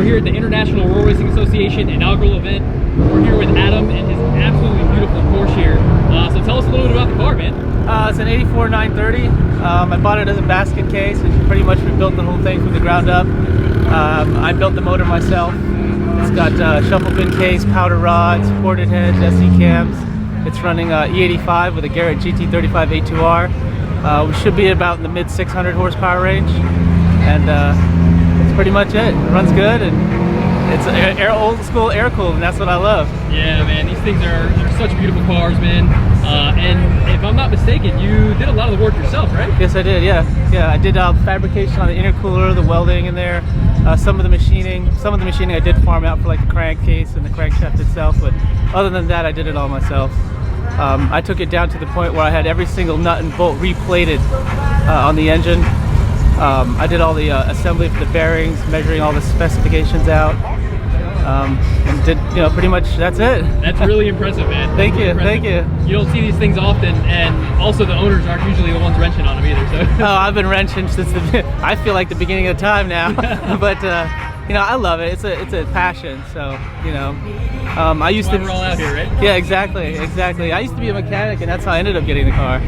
here at the International Roll Racing Association inaugural event. We're here with Adam and his absolutely beautiful Porsche here. So tell us a little bit about the car, man. It's an 84 930. I bought it as a basket case and pretty much rebuilt the whole thing from the ground up. I built the motor myself. It's got shuffle pin case, powder rods, ported heads, SE cams. It's running E85 with a Garrett GT35 A2R. We should be about in the mid 600 horsepower range, and that's pretty much it. It runs good, and it's old school air cooled, and that's what I love. Yeah, man, these things are such beautiful cars, man. And if I'm not mistaken, you did a lot of the work yourself, right? Yes, I did. Yeah. I did fabrication on the intercooler, the welding in there, some of the machining. Some of the machining I did farm out for like the crankcase and the crankshaft itself, but other than that, I did it all myself. I took it down to the point where I had every single nut and bolt replated on the engine. I did all the assembly for the bearings, measuring all the specifications out, and did, pretty much that's it. That's really impressive, man. Thank you, thank you. You don't see these things often, and also the owners aren't usually the ones wrenching on them either. So. Oh, I've been wrenching since I feel like the beginning of time now, but I love it. It's a passion. So I used to. We're all out here, right? Yeah, exactly. I used to be a mechanic, and that's how I ended up getting the car.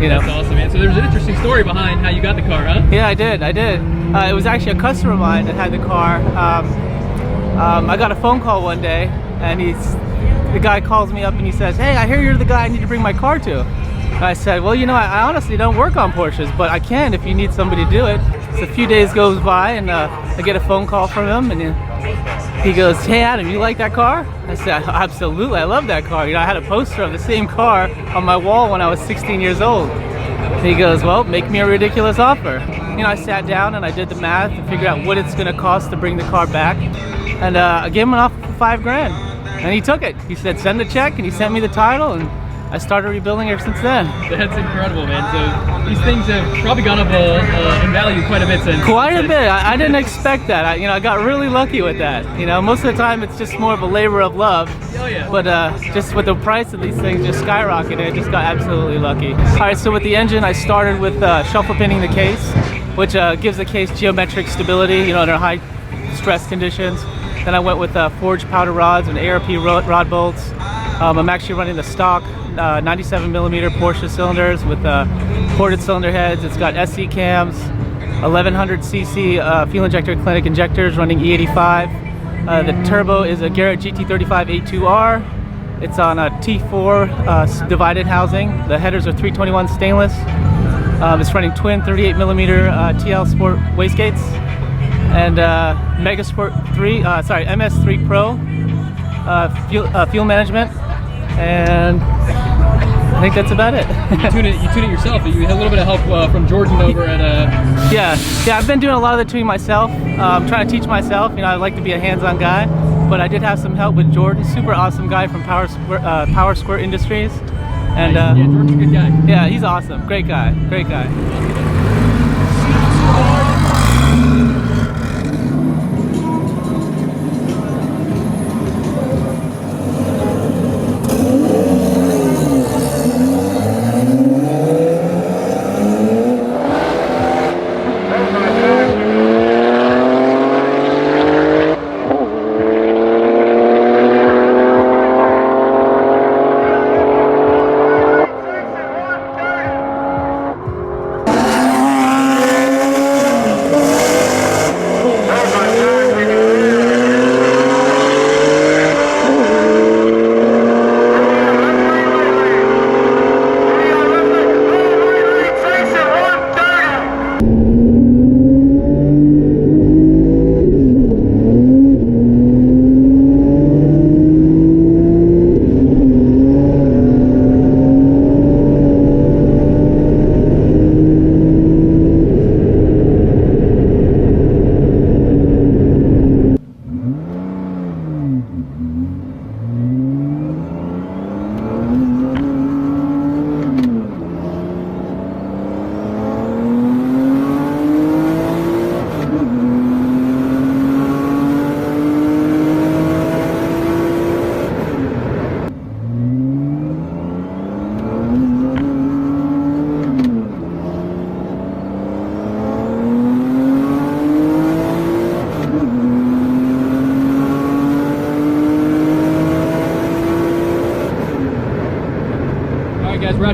That's awesome, man. So there's an interesting story behind how you got the car, huh? Yeah, I did. It was actually a customer of mine that had the car. I got a phone call one day, and the guy calls me up and he says, "Hey, I hear you're the guy I need to bring my car to." And I said, "Well, I honestly don't work on Porsches, but I can if you need somebody to do it." So a few days goes by, and I get a phone call from him, and he goes, "Hey, Adam, you like that car?" I said, "Absolutely, I love that car. I had a poster of the same car on my wall when I was 16 years old." And he goes, "Well, make me a ridiculous offer." I sat down and I did the math to figure out what it's going to cost to bring the car back, and I gave him an offer for $5 grand, and he took it. He said, "Send the check," and he sent me the title, and I started rebuilding ever since then. That's incredible, man. So these things have probably gone up in value quite a bit since. Quite a bit. I didn't expect that. I got really lucky with that. Most of the time it's just more of a labor of love. Oh yeah. But just with the price of these things just skyrocketed, I just got absolutely lucky. All right, so with the engine, I started with shuffle pinning the case, which gives the case geometric stability, under high stress conditions. Then I went with forged powder rods and ARP rod bolts. I'm actually running the stock 97mm Porsche cylinders with ported cylinder heads. It's got SE cams, 1100cc fuel injector clinic injectors running E85. The turbo is a Garrett GT35 A2R. It's on a T4 divided housing. The headers are 321 stainless. It's running twin 38mm TL Sport wastegates and MS3 Pro fuel management. And I think that's about it. You tune it yourself. You had a little bit of help from Jordan over at Yeah, I've been doing a lot of the tuning myself. I'm trying to teach myself. I like to be a hands-on guy, but I did have some help with Jordan, super awesome guy from Power Square Industries. And yeah, Jordan's a good guy. Yeah, he's awesome. Great guy.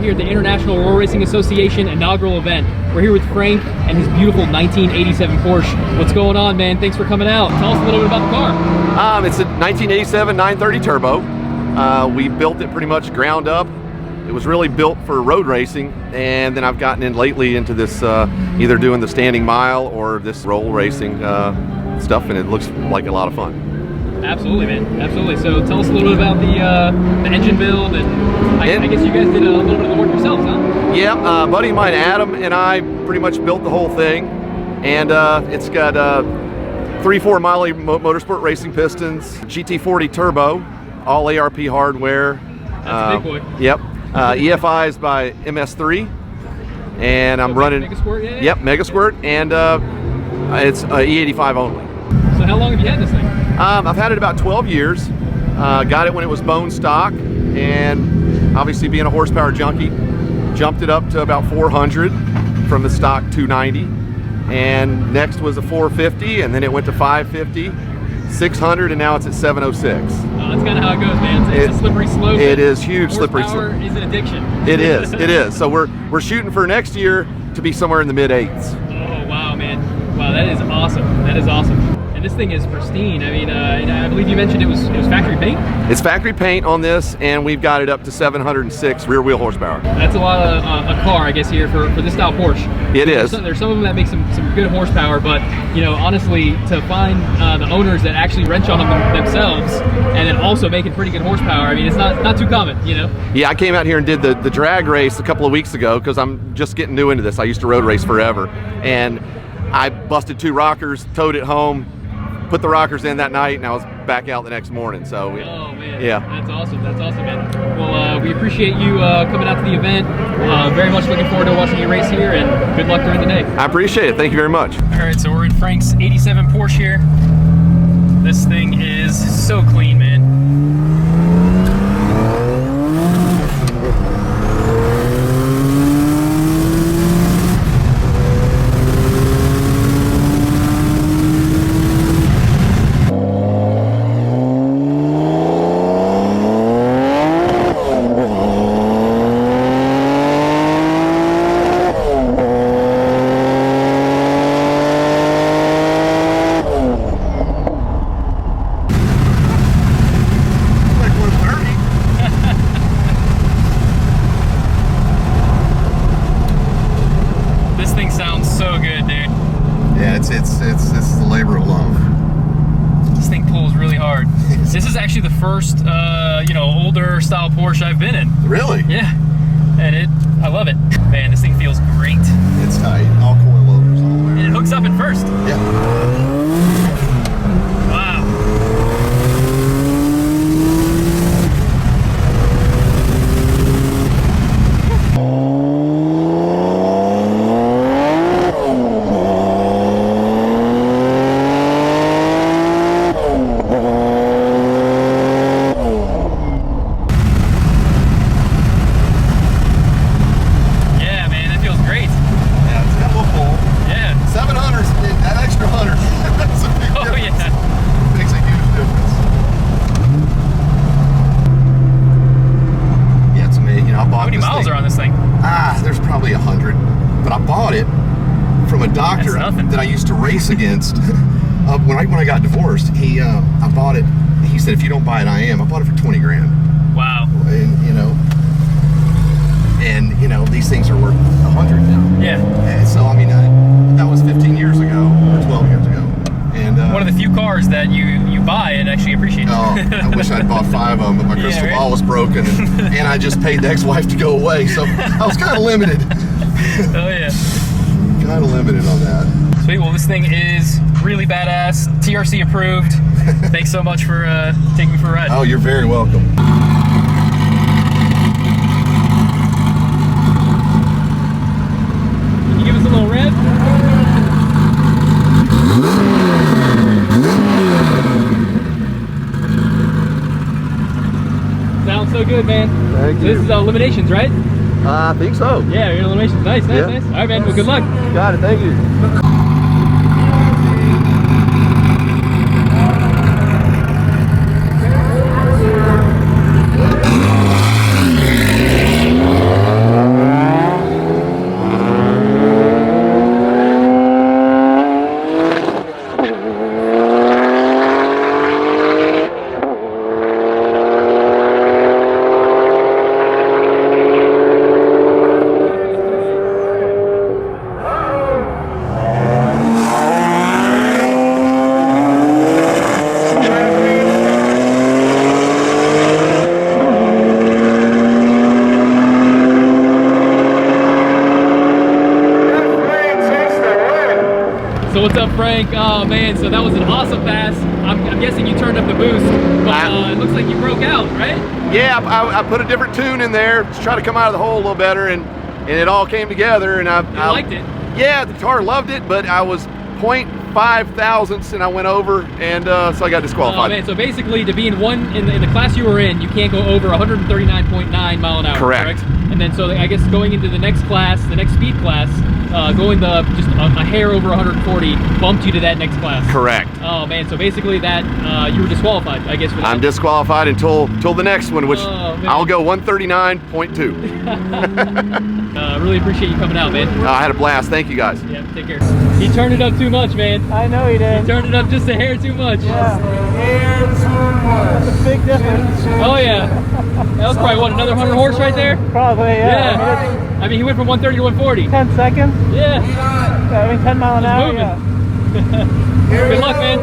here at the International Roll Racing Association inaugural event. We're here with Frank and his beautiful 1987 Porsche. What's going on, man? Thanks for coming out. Tell us a little bit about the car. It's a 1987 930 turbo. We built it pretty much ground up. It was really built for road racing, and then I've gotten in lately into this either doing the standing mile or this roll racing stuff, and it looks like a lot of fun. Absolutely, man. Absolutely. So tell us a little bit about the engine build, and I guess you guys did a little bit of the work yourselves, huh? Yeah, a buddy of mine, Adam, and I pretty much built the whole thing, and it's got 3.4 Miley Motorsport racing pistons, GT40 turbo, all ARP hardware. That's a big boy. Yep. EFIs by MS3, and I'm running. Mega Squirt, yeah? Yep, Mega Squirt, and it's E85 only. So how long have you had this thing? I've had it about 12 years. Got it when it was bone stock, and obviously being a horsepower junkie, jumped it up to about 400 from the stock 290, and next was a 450, and then it went to 550, 600, and now it's at 706. That's kind of how it goes, man. It's a slippery slope. It is huge slippery slope. Horsepower is an addiction. It is. It is. So we're shooting for next year to be somewhere in the mid 8s. Oh wow, man! Wow, that is awesome. That is awesome. And this thing is pristine. I mean, I believe you mentioned it was factory paint. It's factory paint on this, and we've got it up to 706 rear wheel horsepower. That's a lot of a car, I guess, here for this style Porsche. It is. There's some of them that make some good horsepower, but you know, honestly, to find the owners that actually wrench on them themselves and then also making pretty good horsepower, I mean, it's not too common, you know. Yeah, I came out here and did the drag race a couple of weeks ago because I'm just getting new into this. I used to road race forever, and I busted 2 rockers, towed it home, put the rockers in that night, and I was back out the next morning. So, oh man, yeah, that's awesome. That's awesome, man. Well, we appreciate you coming out to the event. Very much looking forward to watching you race here, and good luck during the day. I appreciate it. Thank you very much. All right, so we're in Frank's '87 Porsche here. This thing is so clean, man. This is a labor of love. This thing pulls really hard. This is actually the first, you know, older style Porsche I've been in. Really? Yeah, and I love it. Man, this thing feels great. It's tight. All coilovers all the way. And it hooks up at first. Yeah. How many miles are on this thing? There's probably 100, but I bought it from a doctor that I used to race against. When I got divorced, I bought it. He said, "If you don't buy it, I am." I bought it for 20 grand. Wow. And you know, these things are worth 100 now. Yeah. And so I mean, that was 15 years ago or 12 years ago. And one of the few cars that you buy and actually appreciate. Oh, I wish I'd bought 5 of them, but my crystal ball was broken, and I just paid the ex-wife to go away, so I was kind of limited. Oh yeah. Kind of limited on that. Sweet. Well, this thing is really badass. TRC approved. Thanks so much for taking me for a ride. Oh, you're very welcome. Can you give us a little rev? Sounds so good, man. Thank you. This is eliminations, right? I think so. Yeah, you're eliminations. Nice, nice, Yeah. nice. All right, man. Well, good luck. Got it. Thank you. What's up, Frank? Oh man, so that was an awesome pass. I'm guessing you turned up the boost, but it looks like you broke out, right? Yeah, I put a different tune in there to try to come out of the hole a little better, and it all came together. And I liked it. Yeah, the car loved it, but I was 0.5 thousandths and I went over, and so I got disqualified. Oh man, so basically to be in the class you were in, you can't go over 139.9 mile an hour. Correct. And then so I guess going into the next class, the next speed class, going just a hair over 140 bumped you to that next class. Correct. Oh man, so basically that you were disqualified, I guess. For that. I'm disqualified until the next one, which I'll go 139.2. Really appreciate you coming out, man. I had a blast. Thank you guys. Yeah, take care. He turned it up too much, man. I know he did. He turned it up just a hair too much. Yeah. That's a big difference. Oh yeah. That was probably what, another 100 horse right there? Probably, yeah. Yeah. I mean, he went from 130 to 140. 10 seconds? Yeah. I mean, 10 mile an hour, moving. yeah. Good luck, man.